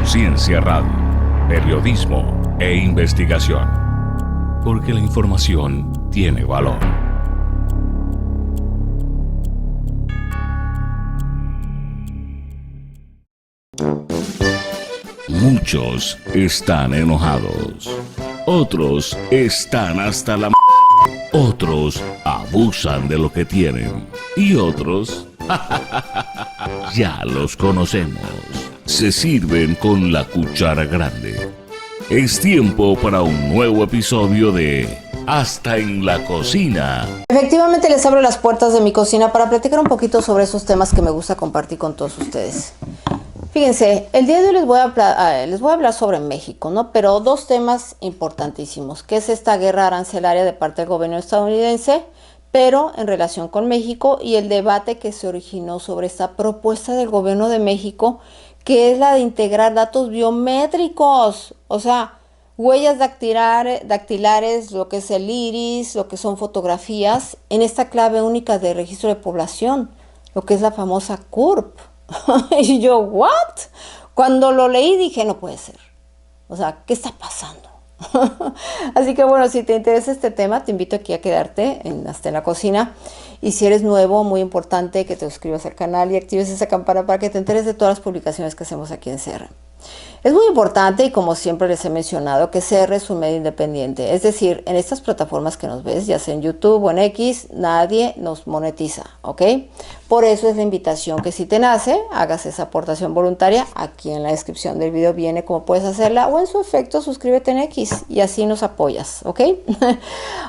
Conciencia Radio, periodismo e investigación. Porque la información tiene valor. Muchos están enojados. Otros están hasta la Otros abusan de lo que tienen. Y otros ya los conocemos. Se sirven con la cuchara grande. Es tiempo para un nuevo episodio de Hasta en la Cocina. Efectivamente les abro las puertas de mi cocina para platicar un poquito sobre esos temas que me gusta compartir con todos ustedes. Fíjense, el día de hoy les voy a hablar sobre México, ¿no? Pero dos temas importantísimos, que es esta guerra arancelaria de parte del gobierno estadounidense, pero en relación con México, y el debate que se originó sobre esta propuesta del gobierno de México, que es la de integrar datos biométricos, o sea, huellas dactilares, lo que es el iris, lo que son fotografías, en esta clave única de registro de población, lo que es la famosa CURP. Y yo, ¿what? Cuando lo leí dije, no puede ser. O sea, ¿qué está pasando? Así que bueno, si te interesa este tema, te invito aquí a quedarte hasta en la cocina. Y si eres nuevo, muy importante que te suscribas al canal y actives esa campana para que te enteres de todas las publicaciones que hacemos aquí en CR. Es muy importante, y como siempre les he mencionado, que CR es un medio independiente. Es decir, en estas plataformas que nos ves, ya sea en YouTube o en X, nadie nos monetiza, ¿ok? Por eso es la invitación que si te nace, hagas esa aportación voluntaria. Aquí en la descripción del video viene cómo puedes hacerla, o en su efecto, suscríbete en X y así nos apoyas, ¿ok?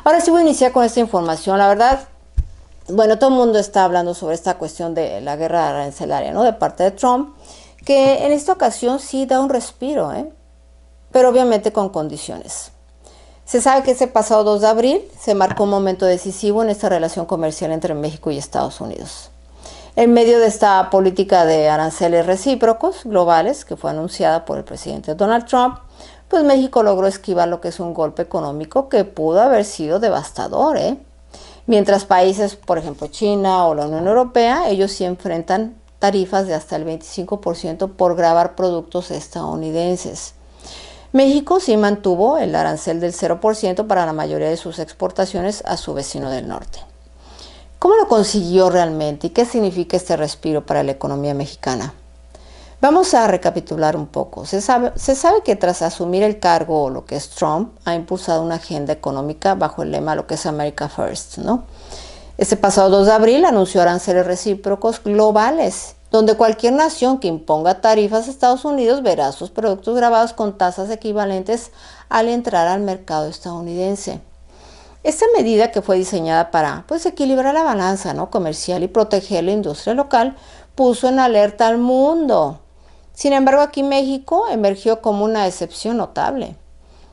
Ahora sí voy a iniciar con esta información. La verdad, bueno, todo el mundo está hablando sobre esta cuestión de la guerra arancelaria, ¿no? De parte de Trump, que en esta ocasión sí da un respiro, pero obviamente con condiciones. Se sabe que ese pasado 2 de abril se marcó un momento decisivo en esta relación comercial entre México y Estados Unidos. En medio de esta política de aranceles recíprocos globales que fue anunciada por el presidente Donald Trump, pues México logró esquivar lo que es un golpe económico que pudo haber sido devastador, Mientras países, por ejemplo China o la Unión Europea, ellos sí enfrentan tarifas de hasta el 25% por gravar productos estadounidenses. México sí mantuvo el arancel del 0% para la mayoría de sus exportaciones a su vecino del norte. ¿Cómo lo consiguió realmente y qué significa este respiro para la economía mexicana? Vamos a recapitular un poco. Se sabe que tras asumir el cargo, lo que es Trump, ha impulsado una agenda económica bajo el lema lo que es America First, ¿no? Este pasado 2 de abril anunció aranceles recíprocos globales, donde cualquier nación que imponga tarifas a Estados Unidos verá sus productos grabados con tasas equivalentes al entrar al mercado estadounidense. Esta medida, que fue diseñada para equilibrar la balanza, ¿no?, comercial y proteger la industria local, puso en alerta al mundo. Sin embargo, aquí México emergió como una excepción notable.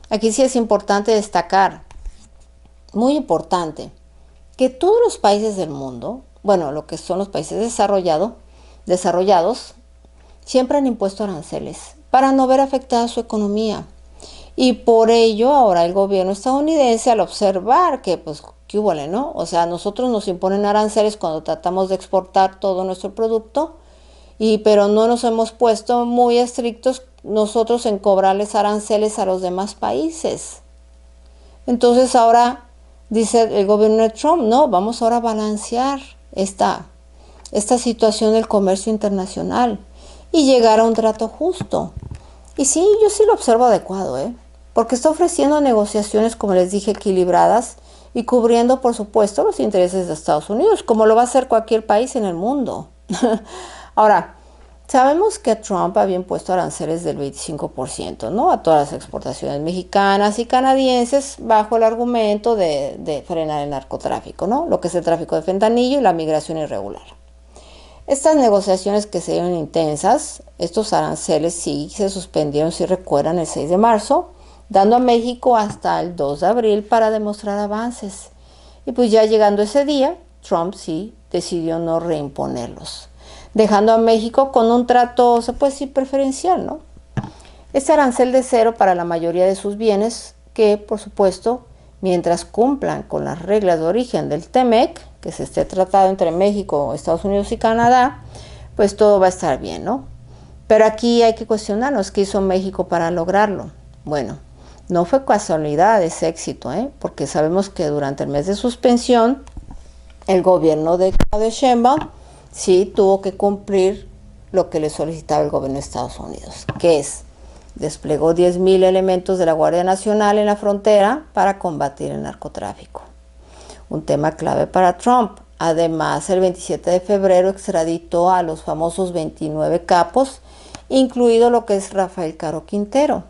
Aquí sí es importante destacar, muy importante, que todos los países del mundo, bueno, lo que son los países desarrollados, siempre han impuesto aranceles para no ver afectada su economía. Y por ello ahora el gobierno estadounidense, al observar que ¿qué húbole, no? O sea, nosotros nos imponen aranceles cuando tratamos de exportar todo nuestro producto, pero no nos hemos puesto muy estrictos nosotros en cobrarles aranceles a los demás países. Entonces ahora dice el gobierno de Trump, no, vamos ahora a balancear esta situación del comercio internacional y llegar a un trato justo. Y sí, yo sí lo observo adecuado, porque está ofreciendo negociaciones, como les dije, equilibradas y cubriendo, por supuesto, los intereses de Estados Unidos, como lo va a hacer cualquier país en el mundo. Ahora, sabemos que Trump había impuesto aranceles del 25%, ¿no?, a todas las exportaciones mexicanas y canadienses bajo el argumento de frenar el narcotráfico, ¿no?, lo que es el tráfico de fentanilo y la migración irregular. Estas negociaciones que se dieron intensas, estos aranceles sí se suspendieron, si recuerdan, el 6 de marzo, dando a México hasta el 2 de abril para demostrar avances. Y pues ya llegando ese día, Trump sí decidió no reimponerlos, dejando a México con un trato, se puede decir, preferencial, ¿no? Este arancel de 0 para la mayoría de sus bienes, que por supuesto, mientras cumplan con las reglas de origen del TEMEC, que es este tratado entre México, Estados Unidos y Canadá, pues todo va a estar bien, ¿no? Pero aquí hay que cuestionarnos qué hizo México para lograrlo. Bueno, no fue casualidad ese éxito, porque sabemos que durante el mes de suspensión, el gobierno de Claudia Sheinbaum sí tuvo que cumplir lo que le solicitaba el gobierno de Estados Unidos, que es, desplegó 10,000 elementos de la Guardia Nacional en la frontera para combatir el narcotráfico. Un tema clave para Trump. Además, el 27 de febrero extraditó a los famosos 29 capos, incluido lo que es Rafael Caro Quintero.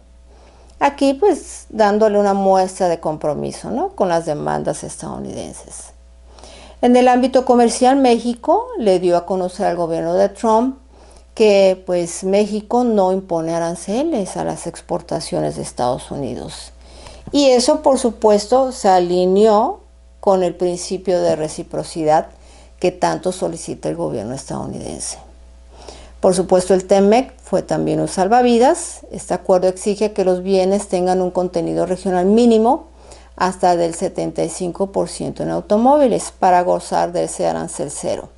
Aquí pues dándole una muestra de compromiso, ¿no?, con las demandas estadounidenses. En el ámbito comercial, México le dio a conocer al gobierno de Trump que pues México no impone aranceles a las exportaciones de Estados Unidos. Y eso por supuesto se alineó con el principio de reciprocidad que tanto solicita el gobierno estadounidense. Por supuesto, el TEMEC fue también un salvavidas. Este acuerdo exige que los bienes tengan un contenido regional mínimo hasta del 75% en automóviles para gozar de ese arancel cero,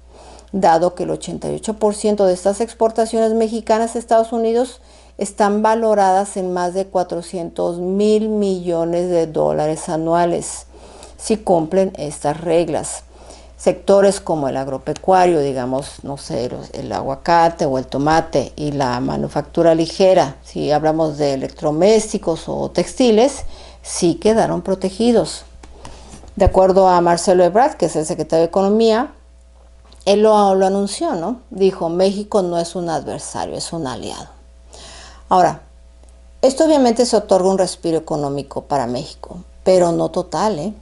dado que el 88% de estas exportaciones mexicanas a Estados Unidos están valoradas en más de 400,000 millones de dólares anuales, si cumplen estas reglas. Sectores como el agropecuario, digamos, no sé, el aguacate o el tomate, y la manufactura ligera, si hablamos de electrodomésticos o textiles, sí quedaron protegidos. De acuerdo a Marcelo Ebrard, que es el secretario de Economía, él lo anunció, ¿no? Dijo, México no es un adversario, es un aliado. Ahora, esto obviamente se otorga un respiro económico para México, pero no total,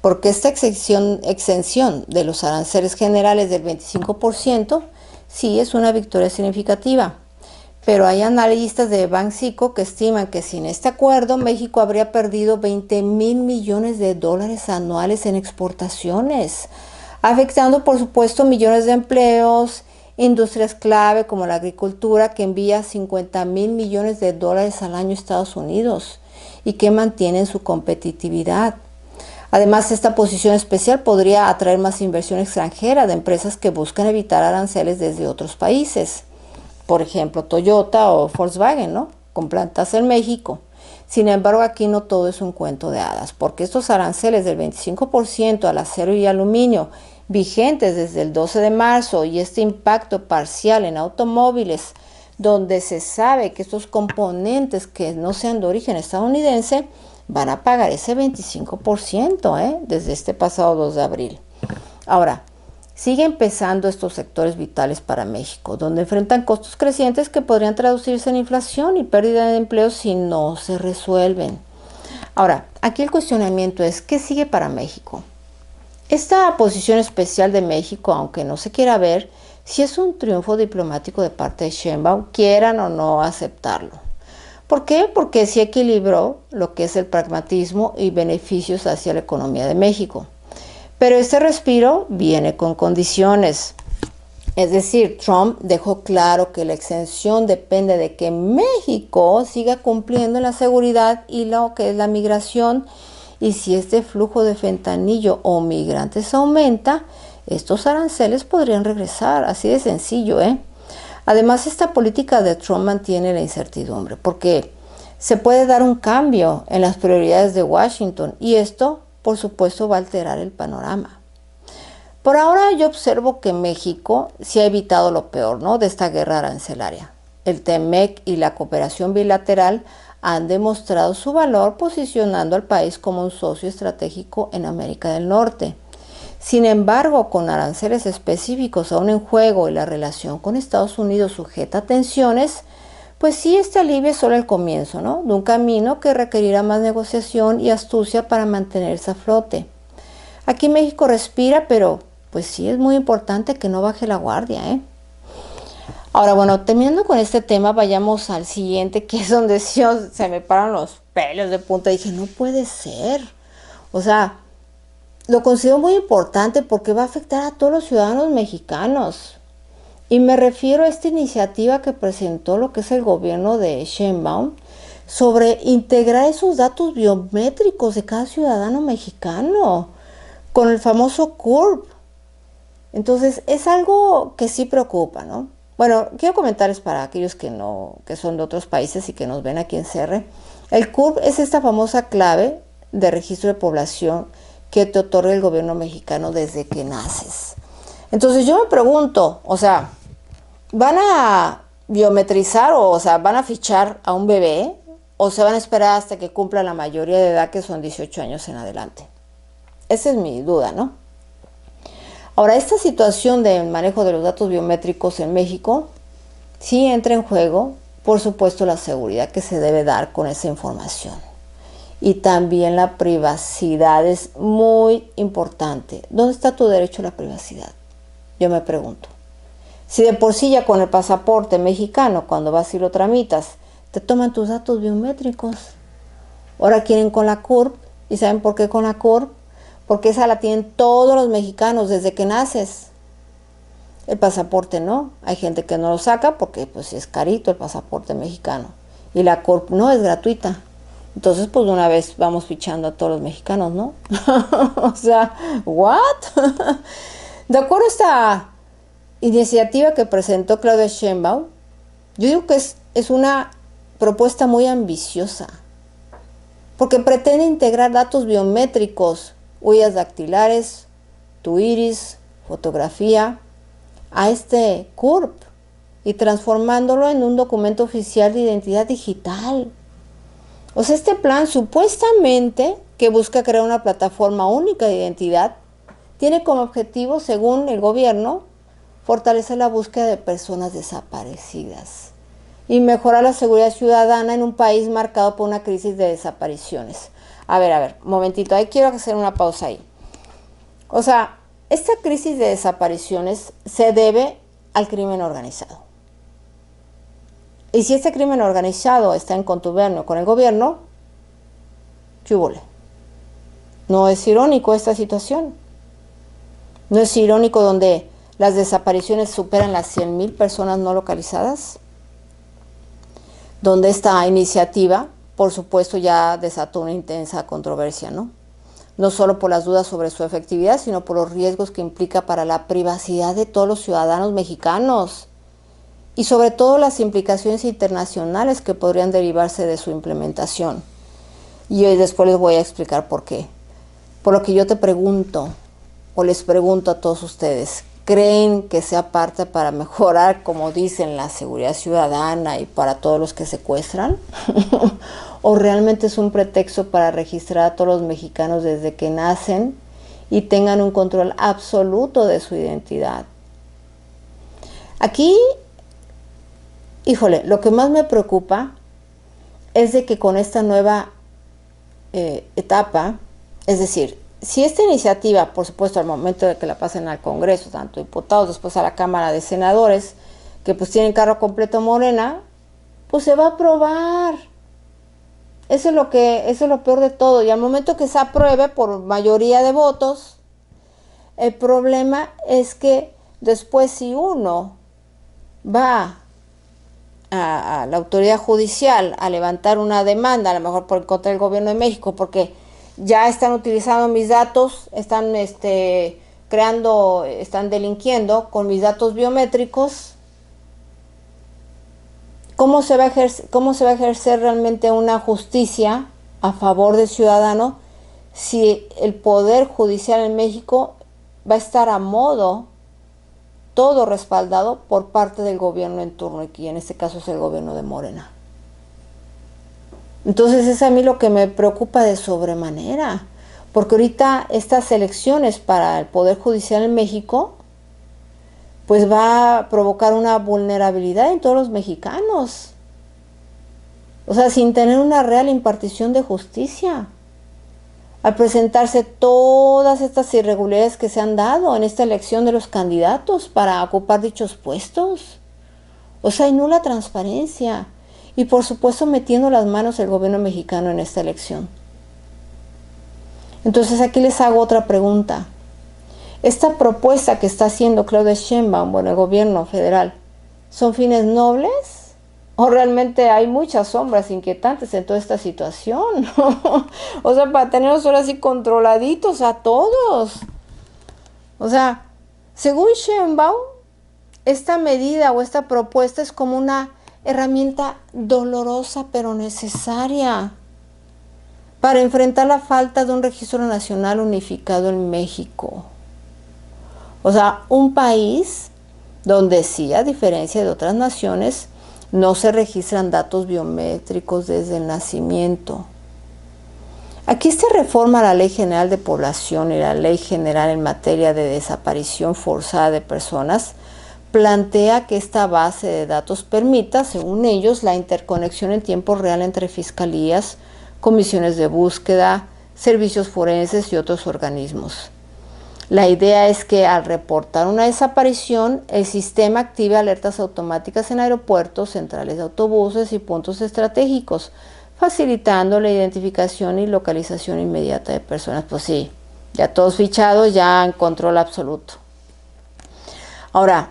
porque esta exención de los aranceles generales del 25% sí es una victoria significativa. Pero hay analistas de Banxico que estiman que sin este acuerdo México habría perdido 20,000 millones de dólares anuales en exportaciones, afectando por supuesto millones de empleos, industrias clave como la agricultura que envía 50,000 millones de dólares al año a Estados Unidos y que mantienen su competitividad. Además, esta posición especial podría atraer más inversión extranjera de empresas que buscan evitar aranceles desde otros países. Por ejemplo, Toyota o Volkswagen, ¿no?, con plantas en México. Sin embargo, aquí no todo es un cuento de hadas, porque estos aranceles del 25% al acero y aluminio, vigentes desde el 12 de marzo, y este impacto parcial en automóviles, donde se sabe que estos componentes que no sean de origen estadounidense, van a pagar ese 25%, desde este pasado 2 de abril. Ahora, siguen pesando estos sectores vitales para México, donde enfrentan costos crecientes que podrían traducirse en inflación y pérdida de empleos si no se resuelven. Ahora, aquí el cuestionamiento es, ¿qué sigue para México? Esta posición especial de México, aunque no se quiera ver, sí es un triunfo diplomático de parte de Sheinbaum, quieran o no aceptarlo. ¿Por qué? Porque sí equilibró lo que es el pragmatismo y beneficios hacia la economía de México. Pero este respiro viene con condiciones. Es decir, Trump dejó claro que la exención depende de que México siga cumpliendo la seguridad y lo que es la migración. Y si este flujo de fentanilo o migrantes aumenta, estos aranceles podrían regresar. Así de sencillo, Además, esta política de Trump mantiene la incertidumbre, porque se puede dar un cambio en las prioridades de Washington y esto, por supuesto, va a alterar el panorama. Por ahora yo observo que México sí ha evitado lo peor, ¿no?, de esta guerra arancelaria. El TEMEC y la cooperación bilateral han demostrado su valor posicionando al país como un socio estratégico en América del Norte. Sin embargo, con aranceles específicos aún en juego y la relación con Estados Unidos sujeta a tensiones, pues sí, este alivio es solo el comienzo, ¿no?, de un camino que requerirá más negociación y astucia para mantenerse a flote. Aquí México respira, pero pues sí es muy importante que no baje la guardia, Ahora, bueno, terminando con este tema, vayamos al siguiente, que es donde se me paran los pelos de punta. Dije, no puede ser. O sea, lo considero muy importante porque va a afectar a todos los ciudadanos mexicanos. Y me refiero a esta iniciativa que presentó lo que es el gobierno de Sheinbaum sobre integrar esos datos biométricos de cada ciudadano mexicano con el famoso CURP. Entonces, es algo que sí preocupa, ¿no? Bueno, quiero comentarles para aquellos que son de otros países y que nos ven aquí en CR. El CURP es esta famosa clave de registro de población que te otorga el gobierno mexicano desde que naces. Entonces yo me pregunto, o sea, ¿van a biometrizar o sea, van a fichar a un bebé o se van a esperar hasta que cumpla la mayoría de edad, que son 18 años en adelante? Esa es mi duda, ¿no? Ahora, esta situación del manejo de los datos biométricos en México sí entra en juego, por supuesto, la seguridad que se debe dar con esa información. Y también la privacidad es muy importante. ¿Dónde está tu derecho a la privacidad? Yo me pregunto. Si de por sí ya con el pasaporte mexicano, cuando vas y lo tramitas, te toman tus datos biométricos. Ahora quieren con la CURP. ¿Y saben por qué con la CURP? Porque esa la tienen todos los mexicanos desde que naces. El pasaporte no. Hay gente que no lo saca porque pues es carito el pasaporte mexicano. Y la CURP no, es gratuita. Entonces pues de una vez vamos fichando a todos los mexicanos, ¿no? O sea, ¿what? De acuerdo a esta iniciativa que presentó Claudia Sheinbaum, yo digo que es una propuesta muy ambiciosa. Porque pretende integrar datos biométricos, huellas dactilares, tu iris, fotografía, a este CURP y transformándolo en un documento oficial de identidad digital. O sea, este plan supuestamente que busca crear una plataforma única de identidad tiene como objetivo, según el gobierno, fortalecer la búsqueda de personas desaparecidas y mejorar la seguridad ciudadana en un país marcado por una crisis de desapariciones. A ver, momentito, ahí quiero hacer una pausa ahí. O sea, esta crisis de desapariciones se debe al crimen organizado. Y si este crimen organizado está en contubernio con el gobierno, ¿qué hubo? ¿No es irónico esta situación? ¿No es irónico donde las desapariciones superan las 100,000 personas no localizadas? Donde esta iniciativa, por supuesto, ya desató una intensa controversia, ¿no? No solo por las dudas sobre su efectividad, sino por los riesgos que implica para la privacidad de todos los ciudadanos mexicanos y sobre todo las implicaciones internacionales que podrían derivarse de su implementación. Y hoy después les voy a explicar por qué. Por lo que yo te pregunto, o les pregunto a todos ustedes, ¿creen que sea parte para mejorar, como dicen, la seguridad ciudadana y para todos los que secuestran? ¿O realmente es un pretexto para registrar a todos los mexicanos desde que nacen y tengan un control absoluto de su identidad? Aquí, híjole, lo que más me preocupa es de que con esta nueva etapa, es decir, si esta iniciativa, por supuesto, al momento de que la pasen al Congreso, tanto diputados, después a la Cámara de Senadores, que pues tienen carro completo Morena, pues se va a aprobar. Eso es lo peor de todo. Y al momento que se apruebe por mayoría de votos, el problema es que después si uno va a la autoridad judicial a levantar una demanda, a lo mejor por contra del gobierno de México, porque ya están utilizando mis datos, están están delinquiendo con mis datos biométricos, ¿cómo se va a ejercer realmente una justicia a favor del ciudadano si el Poder Judicial en México va a estar a modo, todo respaldado por parte del gobierno en turno, y en este caso es el gobierno de Morena? Entonces es a mí lo que me preocupa de sobremanera, porque ahorita estas elecciones para el Poder Judicial en México pues va a provocar una vulnerabilidad en todos los mexicanos. O sea, sin tener una real impartición de justicia. Al presentarse todas estas irregularidades que se han dado en esta elección de los candidatos para ocupar dichos puestos. O sea, hay nula transparencia. Y por supuesto metiendo las manos el gobierno mexicano en esta elección. Entonces aquí les hago otra pregunta. Esta propuesta que está haciendo Claudia Sheinbaum, bueno, el gobierno federal, ¿son fines nobles? ¿O realmente hay muchas sombras inquietantes en toda esta situación? O sea, para tenerlos ahora así controladitos a todos. O sea, según Sheinbaum, esta medida o esta propuesta es como una herramienta dolorosa pero necesaria para enfrentar la falta de un registro nacional unificado en México. O sea, un país donde sí, a diferencia de otras naciones, no se registran datos biométricos desde el nacimiento. Aquí se reforma la Ley General de Población y la Ley General en materia de desaparición forzada de personas, plantea que esta base de datos permita, según ellos, la interconexión en tiempo real entre fiscalías, comisiones de búsqueda, servicios forenses y otros organismos. La idea es que al reportar una desaparición, el sistema active alertas automáticas en aeropuertos, centrales de autobuses y puntos estratégicos, facilitando la identificación y localización inmediata de personas. Pues sí, ya todos fichados, ya en control absoluto. Ahora,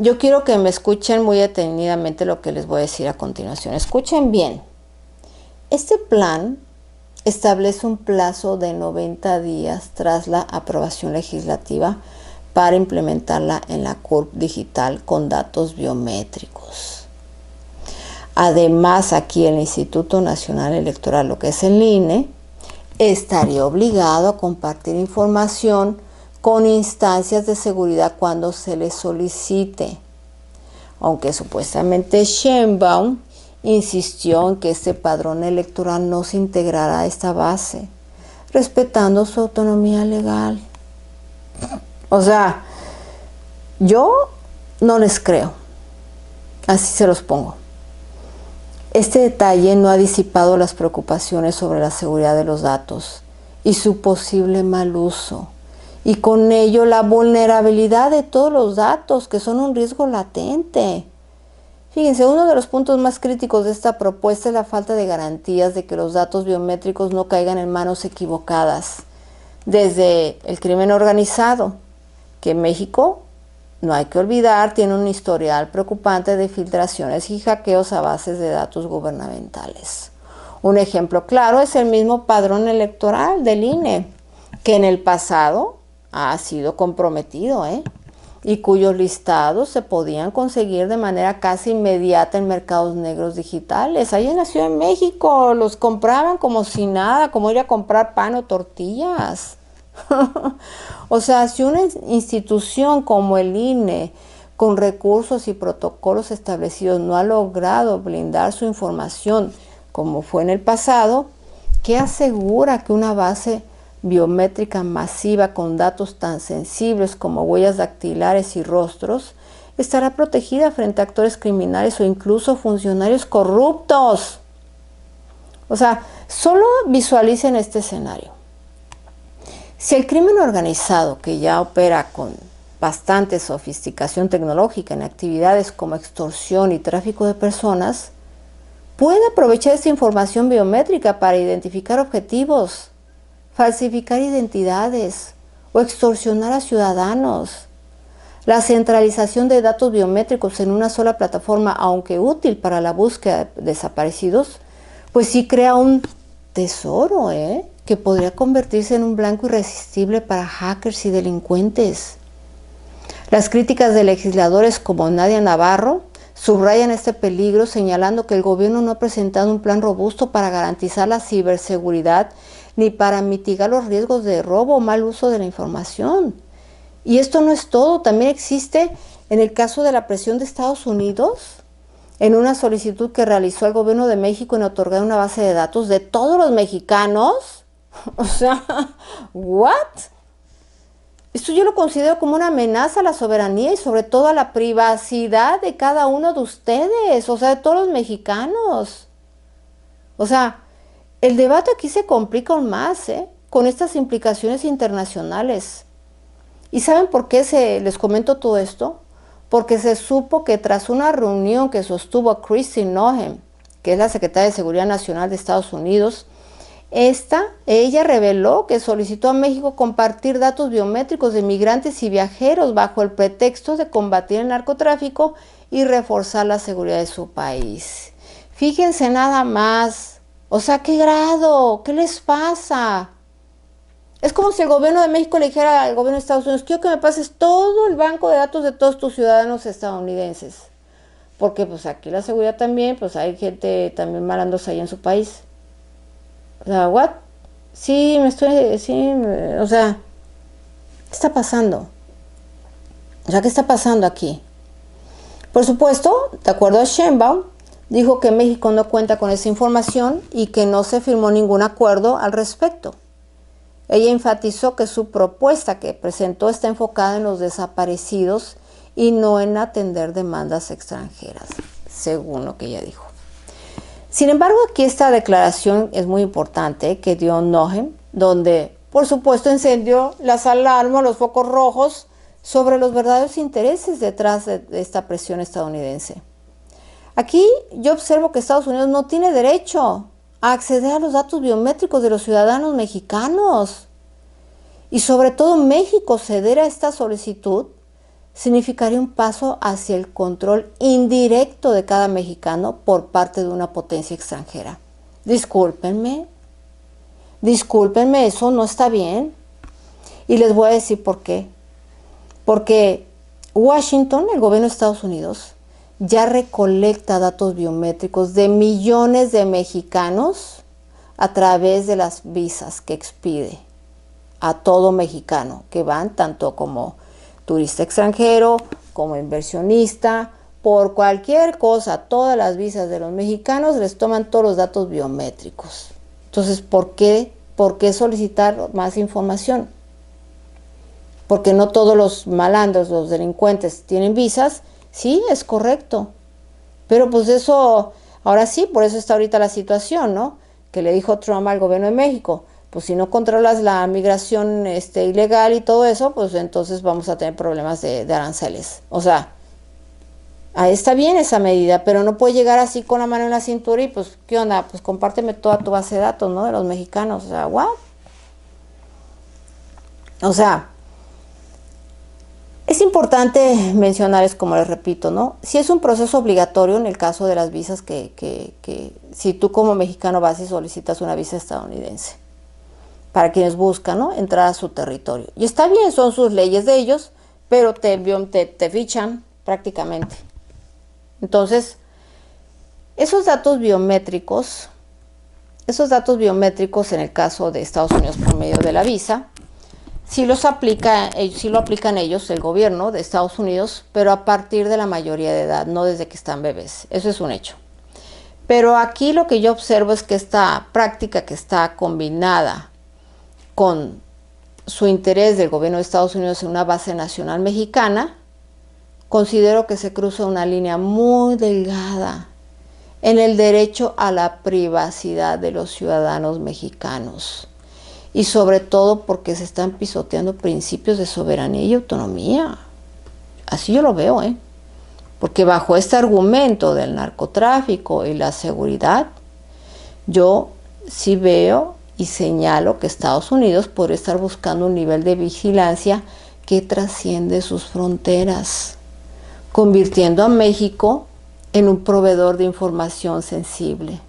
yo quiero que me escuchen muy detenidamente lo que les voy a decir a continuación. Escuchen bien. Este plan establece un plazo de 90 días tras la aprobación legislativa para implementarla en la CURP digital con datos biométricos. Además, aquí el Instituto Nacional Electoral, lo que es el INE, estaría obligado a compartir información con instancias de seguridad cuando se les solicite, aunque supuestamente Sheinbaum insistió en que este padrón electoral no se integrará a esta base, respetando su autonomía legal. O sea, yo no les creo, así se los pongo. Este detalle no ha disipado las preocupaciones sobre la seguridad de los datos y su posible mal uso, y con ello la vulnerabilidad de todos los datos, que son un riesgo latente. Fíjense, uno de los puntos más críticos de esta propuesta es la falta de garantías de que los datos biométricos no caigan en manos equivocadas, desde el crimen organizado, que México, no hay que olvidar, tiene un historial preocupante de filtraciones y hackeos a bases de datos gubernamentales. Un ejemplo claro es el mismo padrón electoral del INE, que en el pasado ha sido comprometido, y cuyos listados se podían conseguir de manera casi inmediata en mercados negros digitales. Ahí en la Ciudad de México los compraban como si nada, como ir a comprar pan o tortillas. O sea, si una institución como el INE, con recursos y protocolos establecidos, no ha logrado blindar su información como fue en el pasado, ¿qué asegura que una base biométrica masiva con datos tan sensibles como huellas dactilares y rostros estará protegida frente a actores criminales o incluso funcionarios corruptos? O sea, solo visualicen este escenario. Si el crimen organizado, que ya opera con bastante sofisticación tecnológica en actividades como extorsión y tráfico de personas, puede aprovechar esta información biométrica para identificar objetivos, falsificar identidades o extorsionar a ciudadanos. La centralización de datos biométricos en una sola plataforma, aunque útil para la búsqueda de desaparecidos, pues sí crea un tesoro, que podría convertirse en un blanco irresistible para hackers y delincuentes. Las críticas de legisladores como Nadia Navarro subrayan este peligro, señalando que el gobierno no ha presentado un plan robusto para garantizar la ciberseguridad ni para mitigar los riesgos de robo o mal uso de la información. Y esto no es todo, también existe en el caso de la presión de Estados Unidos, en una solicitud que realizó el gobierno de México en otorgar una base de datos de todos los mexicanos. O sea, ¿what? Esto yo lo considero como una amenaza a la soberanía y sobre todo a la privacidad de cada uno de ustedes, o sea, de todos los mexicanos. O sea, el debate aquí se complica aún más, con estas implicaciones internacionales. ¿Y saben por qué les comento todo esto? Porque se supo que tras una reunión que sostuvo Kristi Noem, que es la secretaria de Seguridad Nacional de Estados Unidos, ella reveló que solicitó a México compartir datos biométricos de migrantes y viajeros bajo el pretexto de combatir el narcotráfico y reforzar la seguridad de su país. Fíjense nada más, o sea, ¿qué grado? ¿Qué les pasa? Es como si el gobierno de México le dijera al gobierno de Estados Unidos, quiero que me pases todo el banco de datos de todos tus ciudadanos estadounidenses. Porque pues aquí la seguridad también, pues hay gente también malándose ahí en su país. O sea, ¿what? Sí, o sea, ¿qué está pasando? O sea, ¿qué está pasando aquí? Por supuesto, de acuerdo a Sheinbaum, dijo que México no cuenta con esa información y que no se firmó ningún acuerdo al respecto. Ella enfatizó que su propuesta que presentó está enfocada en los desaparecidos y no en atender demandas extranjeras, según lo que ella dijo. Sin embargo, aquí esta declaración es muy importante que dio Noem, donde, por supuesto, encendió las alarmas, los focos rojos sobre los verdaderos intereses detrás de esta presión estadounidense. Aquí yo observo que Estados Unidos no tiene derecho a acceder a los datos biométricos de los ciudadanos mexicanos. Y sobre todo México ceder a esta solicitud significaría un paso hacia el control indirecto de cada mexicano por parte de una potencia extranjera. Discúlpenme, eso no está bien. Y les voy a decir por qué. Porque Washington, el gobierno de Estados Unidos, ya recolecta datos biométricos de millones de mexicanos a través de las visas que expide a todo mexicano, que van tanto como turista extranjero, como inversionista, por cualquier cosa, todas las visas de los mexicanos les toman todos los datos biométricos. Entonces, ¿por qué solicitar más información? Porque no todos los malandros, los delincuentes tienen visas. Sí, es correcto. Pero pues eso, ahora sí, por eso está ahorita la situación, ¿no? Que le dijo Trump al gobierno de México, pues si no controlas la migración ilegal y todo eso, pues entonces vamos a tener problemas de aranceles. O sea, ahí está bien esa medida, pero no puede llegar así con la mano en la cintura y pues, ¿qué onda? Pues compárteme toda tu base de datos, ¿no? De los mexicanos. O sea, ¿what? O sea, es importante mencionar, como les repito, ¿no? Si es un proceso obligatorio en el caso de las visas que si tú como mexicano vas y solicitas una visa estadounidense, para quienes buscan, ¿no?, entrar a su territorio. Y está bien, son sus leyes de ellos, pero te fichan prácticamente. Entonces, esos datos biométricos en el caso de Estados Unidos por medio de la visa, sí lo aplican ellos, el gobierno de Estados Unidos, pero a partir de la mayoría de edad, no desde que están bebés. Eso es un hecho. Pero aquí lo que yo observo es que esta práctica que está combinada con su interés del gobierno de Estados Unidos en una base nacional mexicana, considero que se cruza una línea muy delgada en el derecho a la privacidad de los ciudadanos mexicanos. Y sobre todo porque se están pisoteando principios de soberanía y autonomía. Así yo lo veo, porque bajo este argumento del narcotráfico y la seguridad, yo sí veo y señalo que Estados Unidos podría estar buscando un nivel de vigilancia que trasciende sus fronteras, convirtiendo a México en un proveedor de información sensible,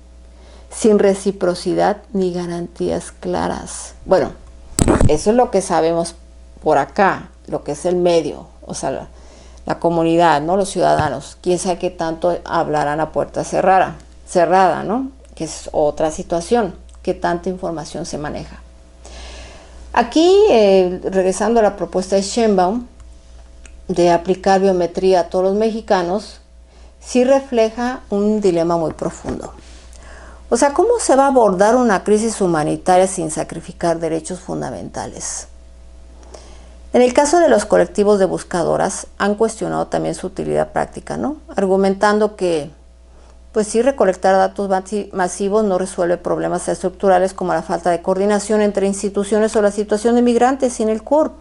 sin reciprocidad ni garantías claras. Bueno, eso es lo que sabemos por acá, lo que es el medio, o sea, la comunidad, ¿no? Los ciudadanos. Quién sabe qué tanto hablarán a puerta cerrada, ¿no? Que es otra situación, qué tanta información se maneja. Aquí, regresando a la propuesta de Sheinbaum de aplicar biometría a todos los mexicanos, sí refleja un dilema muy profundo. O sea, ¿cómo se va a abordar una crisis humanitaria sin sacrificar derechos fundamentales? En el caso de los colectivos de buscadoras, han cuestionado también su utilidad práctica, ¿no? Argumentando que, pues sí, recolectar datos masivos no resuelve problemas estructurales como la falta de coordinación entre instituciones o la situación de migrantes sin el CURP.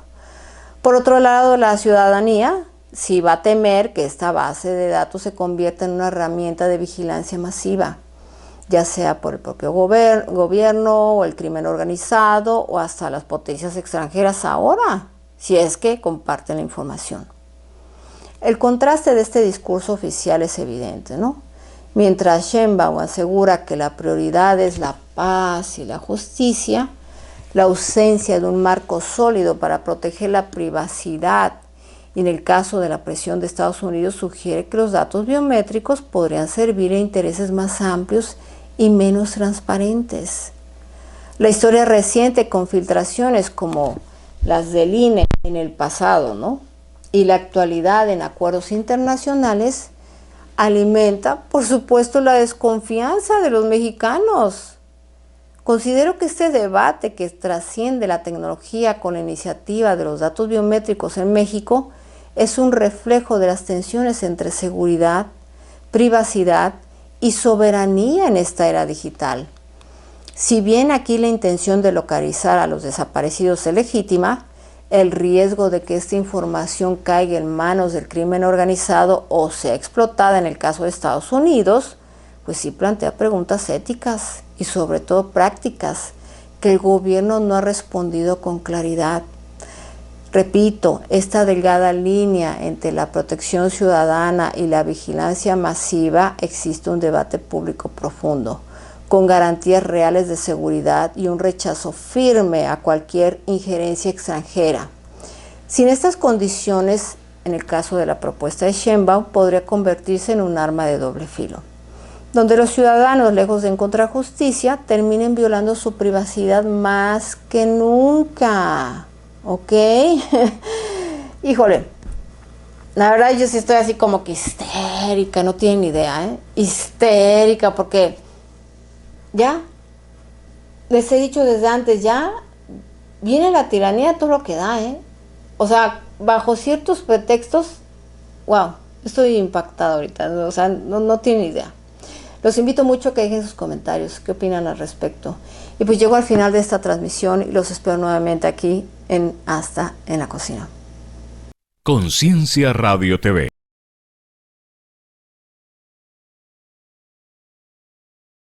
Por otro lado, la ciudadanía sí va a temer que esta base de datos se convierta en una herramienta de vigilancia masiva, ya sea por el propio gobierno o el crimen organizado o hasta las potencias extranjeras ahora, si es que comparten la información. El contraste de este discurso oficial es evidente, ¿no? Mientras Sheinbaum asegura que la prioridad es la paz y la justicia, la ausencia de un marco sólido para proteger la privacidad y en el caso de la presión de Estados Unidos sugiere que los datos biométricos podrían servir a intereses más amplios y menos transparentes. La historia reciente con filtraciones como las del INE en el pasado, ¿no?, y la actualidad en acuerdos internacionales alimenta, por supuesto, la desconfianza de los mexicanos. Considero que este debate que trasciende la tecnología con la iniciativa de los datos biométricos en México es un reflejo de las tensiones entre seguridad, privacidad y soberanía en esta era digital. Si bien aquí la intención de localizar a los desaparecidos es legítima, el riesgo de que esta información caiga en manos del crimen organizado o sea explotada en el caso de Estados Unidos, pues sí plantea preguntas éticas y sobre todo prácticas que el gobierno no ha respondido con claridad. Repito, esta delgada línea entre la protección ciudadana y la vigilancia masiva existe un debate público profundo, con garantías reales de seguridad y un rechazo firme a cualquier injerencia extranjera. Sin estas condiciones, en el caso de la propuesta de Sheinbaum, podría convertirse en un arma de doble filo, donde los ciudadanos, lejos de encontrar justicia, terminen violando su privacidad más que nunca. ¿Ok? Híjole, la verdad yo sí estoy así como que histérica, no tienen ni idea, ¿eh? Histérica, porque ya, les he dicho desde antes, ya viene la tiranía todo lo que da, ¿eh? O sea, bajo ciertos pretextos, wow, estoy impactada ahorita, o sea, no tienen idea. Los invito mucho a que dejen sus comentarios, qué opinan al respecto. Y pues llego al final de esta transmisión y los espero nuevamente aquí en Hasta en la Cocina. Conciencia Radio TV.